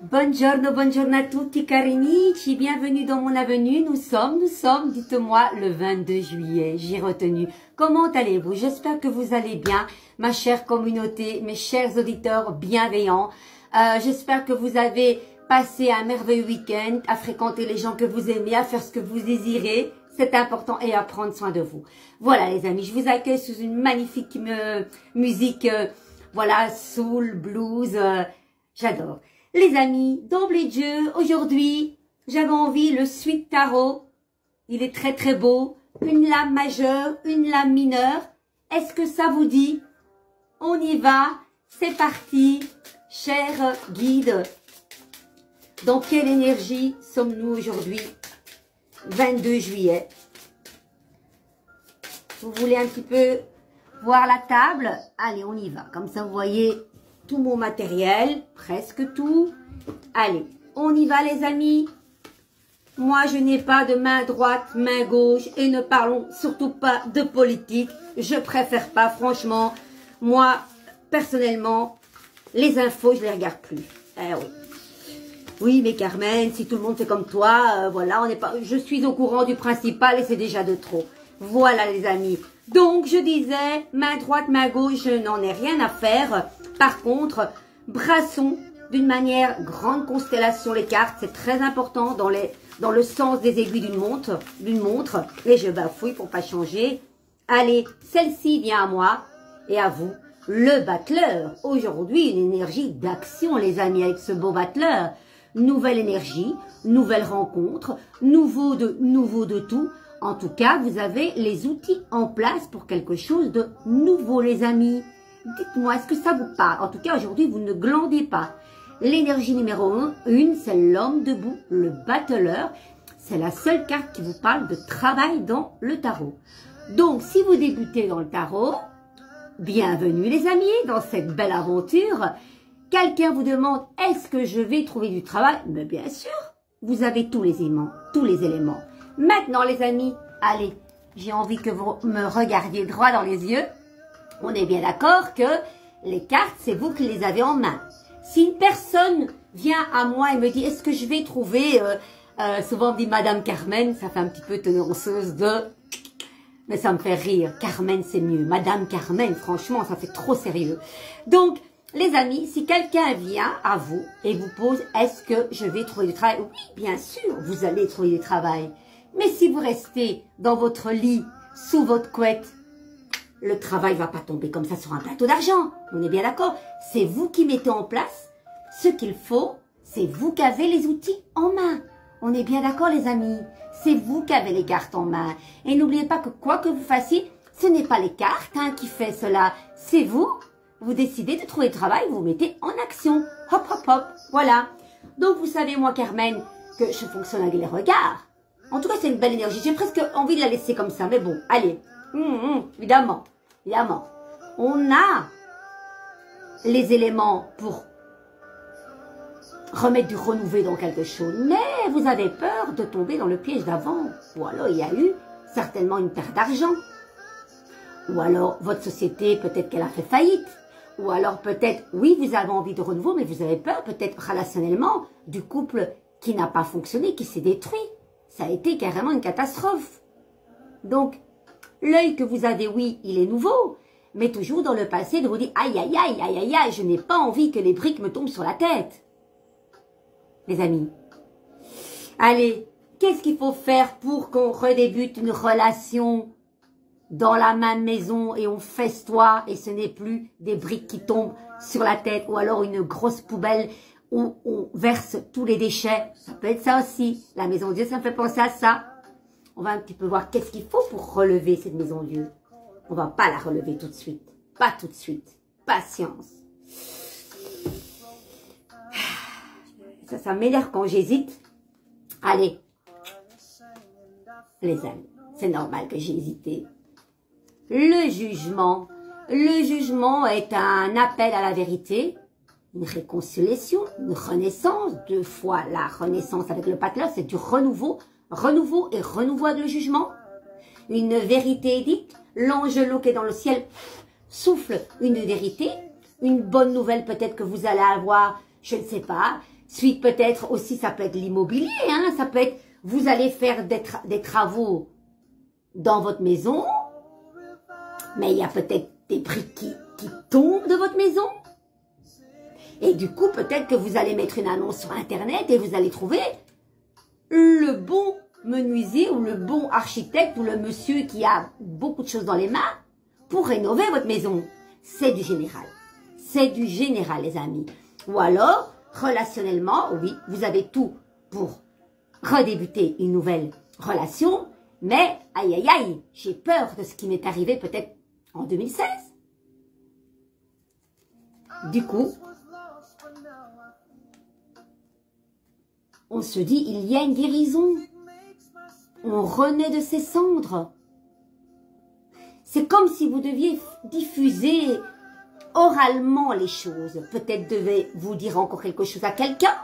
Buongiorno, buongiorno a tutti cari amici, bienvenue dans mon avenue, nous sommes, dites-moi, le 22 juillet, j'ai retenu. Comment allez-vous? J'espère que vous allez bien, ma chère communauté, mes chers auditeurs bienveillants. J'espère que vous avez passé un merveilleux week-end, à fréquenter les gens que vous aimez, à faire ce que vous désirez, c'est important, et à prendre soin de vous. Voilà les amis, je vous accueille sous une magnifique musique, voilà, soul, blues, j'adore. Les amis, d'emblée de jeu, aujourd'hui, j'avais envie, le Sweet Tarot, il est très très beau, une lame majeure, une lame mineure, est-ce que ça vous dit? On y va, c'est parti, cher guide. Dans quelle énergie sommes-nous aujourd'hui, 22 juillet? Vous voulez un petit peu voir la table? Allez, on y va, comme ça vous voyez tout mon matériel, presque tout. Allez, on y va les amis. Moi, je n'ai pas de main droite, main gauche et ne parlons surtout pas de politique. Je préfère pas, franchement. Moi, personnellement, les infos, je les regarde plus. Eh oui. Oui, mais Carmen, si tout le monde fait comme toi, voilà, on n'est pas. Je suis au courant du principal et c'est déjà de trop. Voilà les amis. Donc, je disais, main droite, main gauche, je n'en ai rien à faire. Par contre, brassons d'une manière grande constellation les cartes. C'est très important dans le sens des aiguilles d'une montre. Et je bafouille pour pas changer. Allez, celle-ci vient à moi et à vous. Le battleur. Aujourd'hui, une énergie d'action, les amis, avec ce beau battleur. Nouvelle énergie, nouvelle rencontre, nouveau de tout. En tout cas, vous avez les outils en place pour quelque chose de nouveau, les amis. Dites-moi, est-ce que ça vous parle? En tout cas, aujourd'hui, vous ne glandez pas. L'énergie numéro 1, c'est l'homme debout, le battleur. C'est la seule carte qui vous parle de travail dans le tarot. Donc, si vous débutez dans le tarot, bienvenue les amis dans cette belle aventure. Quelqu'un vous demande, est-ce que je vais trouver du travail? Mais bien sûr, vous avez tous les éléments. Maintenant les amis, allez, j'ai envie que vous me regardiez droit dans les yeux. On est bien d'accord que les cartes, c'est vous qui les avez en main. Si une personne vient à moi et me dit, est-ce que je vais trouver, souvent on dit Madame Carmen, ça fait un petit peu tenanceuse de, mais ça me fait rire. Carmen, c'est mieux. Madame Carmen, franchement, ça fait trop sérieux. Donc, les amis, si quelqu'un vient à vous et vous pose, est-ce que je vais trouver du travail? Oui, bien sûr, vous allez trouver du travail. Mais si vous restez dans votre lit, sous votre couette, le travail va pas tomber comme ça sur un plateau d'argent. On est bien d'accord? C'est vous qui mettez en place ce qu'il faut. C'est vous qui avez les outils en main. On est bien d'accord les amis? C'est vous qui avez les cartes en main. Et n'oubliez pas que quoi que vous fassiez, ce n'est pas les cartes qui fait cela. C'est vous. Vous décidez de trouver le travail, vous vous mettez en action. Hop, hop, hop. Voilà. Donc vous savez moi Carmen, que je fonctionne avec les regards. En tout cas, c'est une belle énergie. J'ai presque envie de la laisser comme ça. Mais bon, allez. Évidemment. On a les éléments pour remettre du renouvelé dans quelque chose. Mais vous avez peur de tomber dans le piège d'avant. Ou alors, il y a eu certainement une perte d'argent. Ou alors, votre société, peut-être qu'elle a fait faillite. Ou alors, peut-être, oui, vous avez envie de renouveau, mais vous avez peur, peut-être relationnellement, du couple qui n'a pas fonctionné, qui s'est détruit. Ça a été carrément une catastrophe. Donc, l'œil que vous avez, oui, il est nouveau, mais toujours dans le passé de vous dire, aïe, aïe, aïe, aïe, aïe, aïe, je n'ai pas envie que les briques me tombent sur la tête. Les amis, allez, qu'est-ce qu'il faut faire pour qu'on redébute une relation dans la même maison et on festoie et ce n'est plus des briques qui tombent sur la tête ou alors une grosse poubelle où on verse tous les déchets. Ça peut être ça aussi. La maison de Dieu, ça me fait penser à ça. On va un petit peu voir qu'est-ce qu'il faut pour relever cette maison de Dieu. On va pas la relever tout de suite. Pas tout de suite. Patience. Ça m'énerve quand j'hésite. Allez. Les amis, c'est normal que j'ai hésité. Le jugement. Le jugement est un appel à la vérité. Une réconciliation, une renaissance, 2 fois la renaissance avec le battleur, c'est du renouveau, renouveau et renouveau avec le jugement. Une vérité dite, l'angelot qui est dans le ciel souffle une vérité, une bonne nouvelle peut-être que vous allez avoir, je ne sais pas, Suite peut-être aussi, ça peut être l'immobilier, hein, ça peut être, vous allez faire des travaux dans votre maison, mais il y a peut-être des prix qui tombent de votre maison. Et du coup, peut-être que vous allez mettre une annonce sur Internet et vous allez trouver le bon menuisier ou le bon architecte ou le monsieur qui a beaucoup de choses dans les mains pour rénover votre maison. C'est du général. C'est du général, les amis. Ou alors, relationnellement, oui, vous avez tout pour redébuter une nouvelle relation, mais aïe aïe aïe, j'ai peur de ce qui m'est arrivé peut-être en 2016. Du coup, on se dit, il y a une guérison. On renaît de ses cendres. C'est comme si vous deviez diffuser oralement les choses. Peut-être devez-vous dire encore quelque chose à quelqu'un.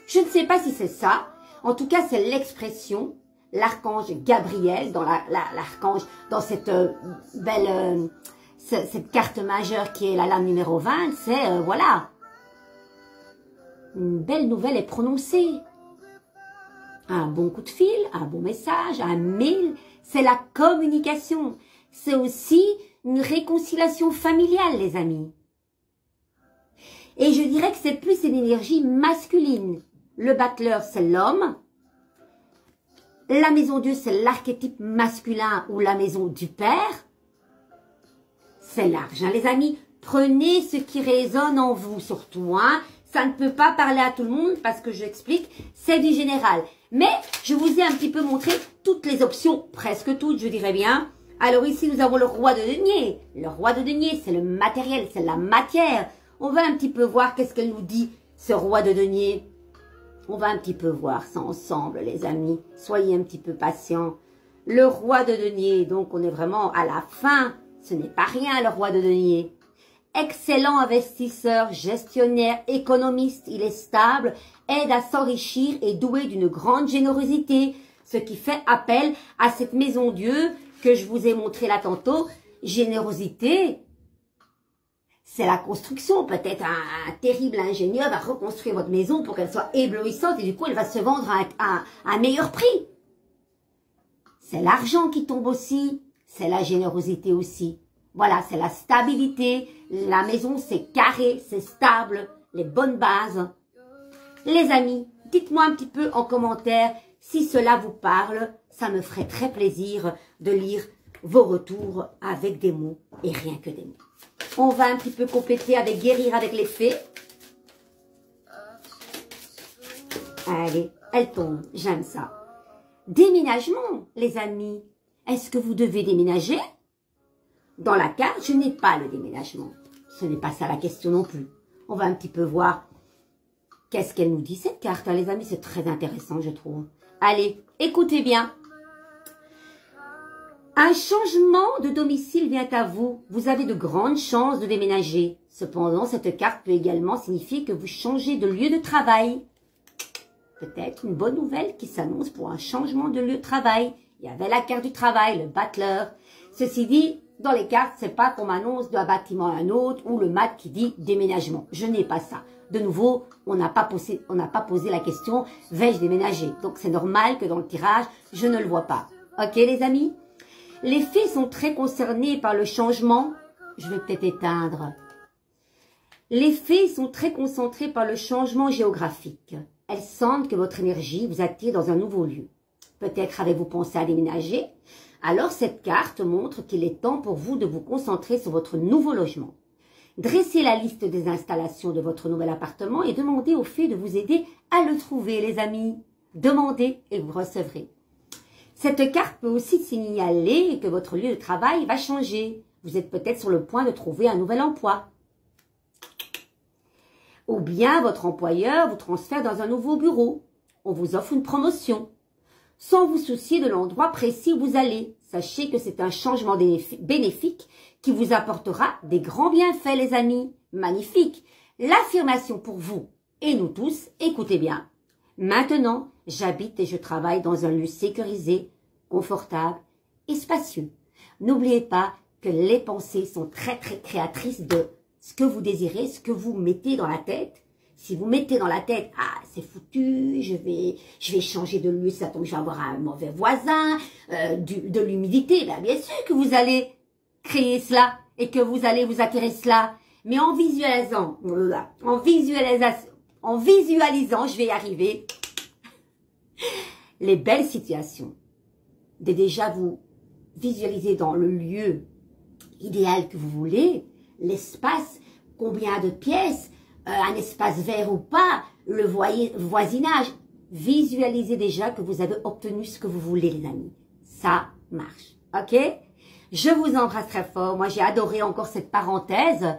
Je ne sais pas si c'est ça. En tout cas, c'est l'expression, l'archange Gabriel, dans cette belle, cette carte majeure qui est la lame numéro 20, c'est, voilà, une belle nouvelle est prononcée. Un bon coup de fil, un bon message, un mail, c'est la communication. C'est aussi une réconciliation familiale, les amis. Et je dirais que c'est plus une énergie masculine. Le battleur, c'est l'homme. La maison Dieu, c'est l'archétype masculin ou la maison du père. C'est large, hein, les amis. Prenez ce qui résonne en vous, surtout. Hein. Ça ne peut pas parler à tout le monde parce que j'explique, c'est du général. Mais je vous ai un petit peu montré toutes les options, presque toutes, je dirais bien. Alors ici, nous avons le roi de denier. Le roi de denier, c'est le matériel, c'est la matière. On va un petit peu voir qu'est-ce qu'elle nous dit, ce roi de denier. On va un petit peu voir ça ensemble, les amis. Soyez un petit peu patients. Le roi de denier, donc on est vraiment à la fin. Ce n'est pas rien, le roi de denier. Excellent investisseur, gestionnaire, économiste, il est stable, aide à s'enrichir et doué d'une grande générosité, ce qui fait appel à cette maison Dieu que je vous ai montré là tantôt. Générosité, c'est la construction. Peut-être un terrible ingénieur va reconstruire votre maison pour qu'elle soit éblouissante et du coup elle va se vendre à un meilleur prix. C'est l'argent qui tombe aussi, c'est la générosité aussi. Voilà, c'est la stabilité. La maison, c'est carré, c'est stable, les bonnes bases. Les amis, dites-moi un petit peu en commentaire si cela vous parle. Ça me ferait très plaisir de lire vos retours avec des mots et rien que des mots. On va un petit peu compléter avec guérir avec les fées. Allez, elle tombe, j'aime ça. Déménagement, les amis. Est-ce que vous devez déménager ? Dans la carte, je n'ai pas le déménagement. Ce n'est pas ça la question non plus. On va un petit peu voir qu'est-ce qu'elle nous dit cette carte, hein, les amis. C'est très intéressant, je trouve. Allez, écoutez bien. Un changement de domicile vient à vous. Vous avez de grandes chances de déménager. Cependant, cette carte peut également signifier que vous changez de lieu de travail. Peut-être une bonne nouvelle qui s'annonce pour un changement de lieu de travail. Il y avait la carte du travail, le battleur. Ceci dit, dans les cartes, c'est pas qu'on m'annonce d'un bâtiment à un autre ou le mat qui dit déménagement. Je n'ai pas ça. De nouveau, on n'a pas posé la question, vais-je déménager? Donc c'est normal que dans le tirage, je ne le vois pas. Ok les amis? Les fées sont très concernées par le changement. Je vais peut-être éteindre. Les fées sont très concentrées par le changement géographique. Elles sentent que votre énergie vous attire dans un nouveau lieu. Peut-être avez-vous pensé à déménager? Alors cette carte montre qu'il est temps pour vous de vous concentrer sur votre nouveau logement. Dressez la liste des installations de votre nouvel appartement et demandez aux fées de vous aider à le trouver, les amis. Demandez et vous recevrez. Cette carte peut aussi signaler que votre lieu de travail va changer. Vous êtes peut-être sur le point de trouver un nouvel emploi. Ou bien votre employeur vous transfère dans un nouveau bureau. On vous offre une promotion. Sans vous soucier de l'endroit précis où vous allez. Sachez que c'est un changement bénéfique qui vous apportera des grands bienfaits, les amis. Magnifique. L'affirmation pour vous et nous tous, écoutez bien. Maintenant, j'habite et je travaille dans un lieu sécurisé, confortable et spacieux. N'oubliez pas que les pensées sont très très créatrices de ce que vous désirez, ce que vous mettez dans la tête. Si vous mettez dans la tête, ah, c'est foutu, je vais changer de lieu, ça tombe, je vais avoir un mauvais voisin, de l'humidité, ben bien sûr que vous allez créer cela et que vous allez vous attirer cela. Mais en visualisant, je vais y arriver, les belles situations, de déjà vous visualiser dans le lieu idéal que vous voulez, l'espace, combien de pièces, un espace vert ou pas, le voisinage. Visualisez déjà que vous avez obtenu ce que vous voulez, les amis. Ça marche, ok? Je vous embrasse très fort. Moi, j'ai adoré encore cette parenthèse.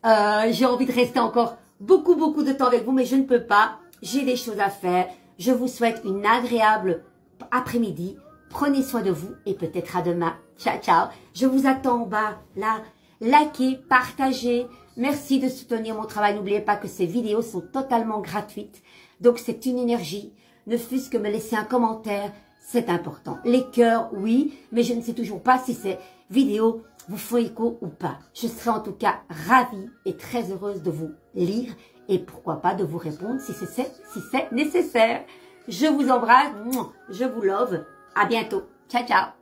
J'ai envie de rester encore beaucoup de temps avec vous, mais je ne peux pas. J'ai des choses à faire. Je vous souhaite une agréable après-midi. Prenez soin de vous et peut-être à demain. Ciao, ciao. Je vous attends en bas, là. Likez, partagez. Merci de soutenir mon travail. N'oubliez pas que ces vidéos sont totalement gratuites. Donc, c'est une énergie. Ne fût-ce que me laisser un commentaire, c'est important. Les cœurs, oui, mais je ne sais toujours pas si ces vidéos vous font écho ou pas. Je serai en tout cas ravie et très heureuse de vous lire et pourquoi pas de vous répondre si c'est nécessaire. Je vous embrasse, je vous love. À bientôt. Ciao, ciao.